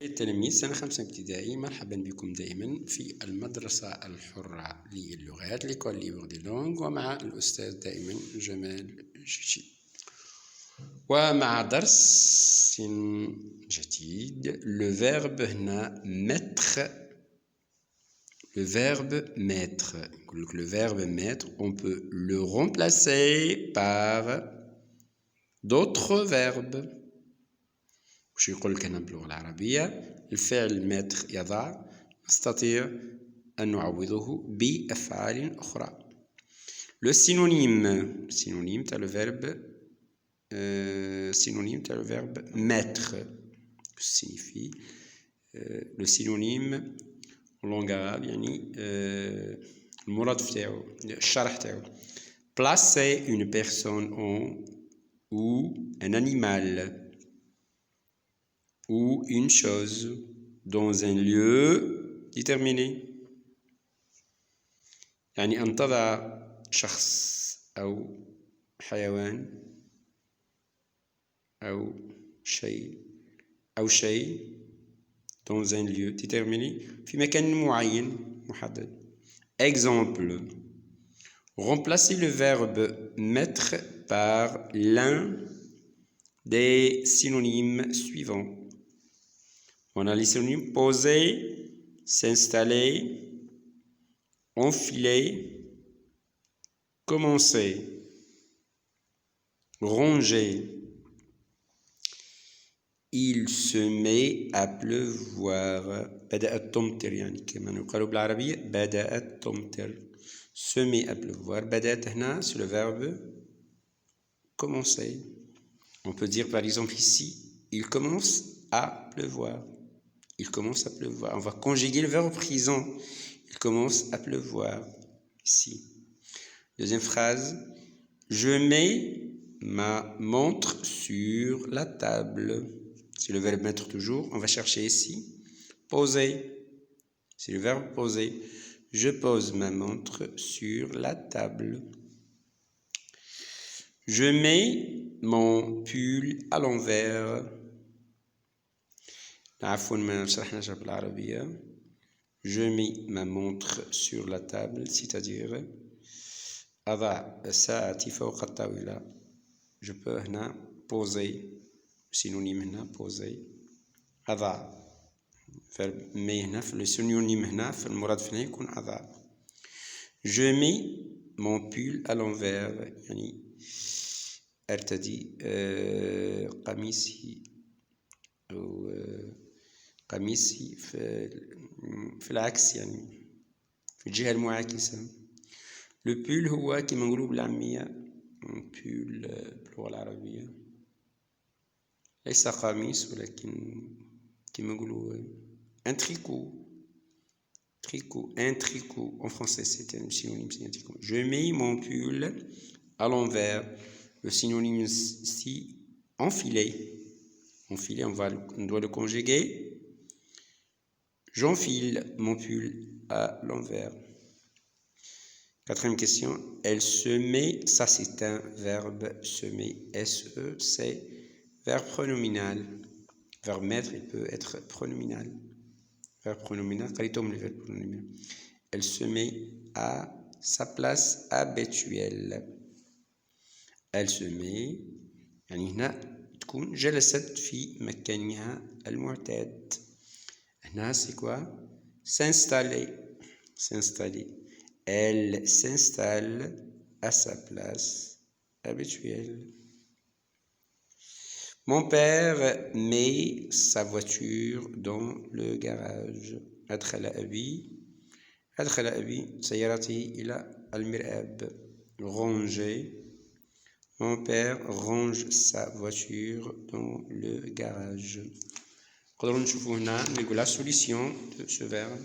التلاميذ سنة 5 ابتدائي، مرحبا بكم دائما في المدرسة الحرة للغات ليكول ليبر دي لونغ، ومع الأستاذ دائما جمال جيجي، ومع درس جديد. لو فيرب هنا mettre. Le verbe mettre. Le verbe mettre, on peut le remplacer par d'autres verbes. وش يقول لك هنا باللغة العربية؟ الفعل mettre يضع نستطيع أن نعوضه بأفعال أخرى. Le synonyme تاع le verbe mettre. Que signifie le synonyme en langue arabe؟ يعني المرادف تاعو، الشرح تاعو. Placer une personne ou un animal ou une chose dans un lieu déterminé. يعني أن تضع شخص أو حيوان أو شيء dans un lieu déterminé، في مكان معين محدد. Exemple: remplacer le verbe mettre par l'un des synonymes suivants. On a les synonymes poser, s'installer, enfiler, commencer, ranger. Il se met à pleuvoir. بدأت تمطر، يعني كما نقول بالعربية بدأت تمطر. Se met à pleuvoir. بدأت هنا c'est le verbe commencer. On peut dire par exemple ici, il commence à pleuvoir. Il commence à pleuvoir. On va conjuguer le verbe présent. Il commence à pleuvoir. Ici. Deuxième phrase. Je mets ma montre sur la table. C'est le verbe mettre toujours. On va chercher ici. Poser. C'est le verbe poser. Je pose ma montre sur la table. Je mets mon pull à l'envers. عفوا ما شرحناش بالعربية. Je mets ma montre sur la table, c'est-à-dire أضع ساعتي فوق الطاولة. Je peux هنا poser. synonyme هنا poser. أضع verbe مي هنا في السينونيم هنا في المرادف هنا يكون أضع. Je mets mon pull à l'envers، يعني أرتدي قميصي أو قميصي في العكس، يعني في الجهة المعاكسة. لو بول هو كما نقولوا بالعامية بول باللغة العربية ليس قميص، ولكن كما نقولوا un tricot. Un tricot en français c'est un synonyme, c'est un tricot. Je mets mon pull à l'envers. Le synonyme ici enfiler. Enfiler, on doit le conjuguer. J'enfile mon pull à l'envers. Quatrième question. Elle se met, ça c'est un verbe semer. S-E, c'est verbe pronominal. Verbe mettre, il peut être pronominal. Verbe pronominal, qualitom le verbe pronominal. Elle se met à sa place habituelle. Elle se met، يعني هنا تكون جلست في مكانها المعتاد. هنا c'est quoi؟ S'installer. S'installer. Elle s'installe à sa place habituelle. Mon père met sa voiture dans le garage. أدخل أبي سيارته إلى المرآب. Ranger. Mon père range sa voiture dans le garage. نقدروا نشوفوا هنا نقول la solution de ce verbe.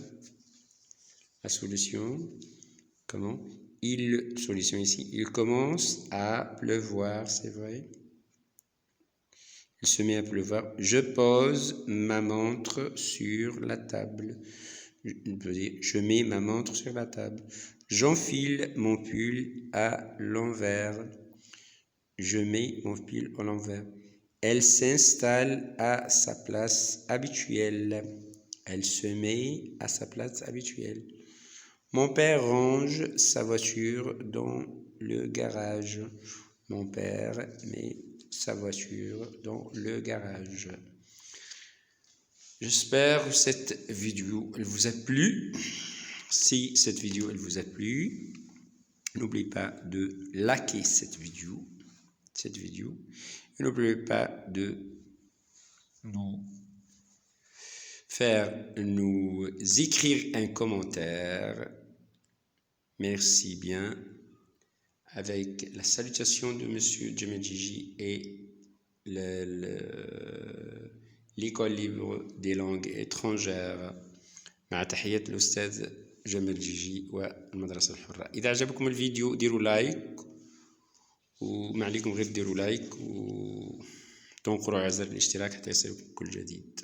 La solution, comment? Solution ici. Il commence à pleuvoir, c'est vrai. Il se met à pleuvoir. Je pose ma montre sur la table. Je mets ma montre sur la table. J'enfile mon pull à l'envers. Je mets mon pull à l'envers. Elle s'installe à sa place habituelle. Elle se met à sa place habituelle. Mon père range sa voiture dans le garage. Mon père met sa voiture dans le garage. J'espère que cette vidéo elle vous a plu. Si cette vidéo elle vous a plu, n'oubliez pas de liker cette vidéo. Et n'oubliez pas de nous écrire un commentaire. Merci bien. Avec la salutation de Monsieur Jamel Djidji et l'école libre des langues étrangères. مع تحيات الأستاذ جمال جيجي والمدرسة الحرة. إذا عجبكم الفيديو ديروا لايك، وما عليكم غير ديروا لايك وتنقروا على زر الاشتراك حتى يصلكم كل جديد.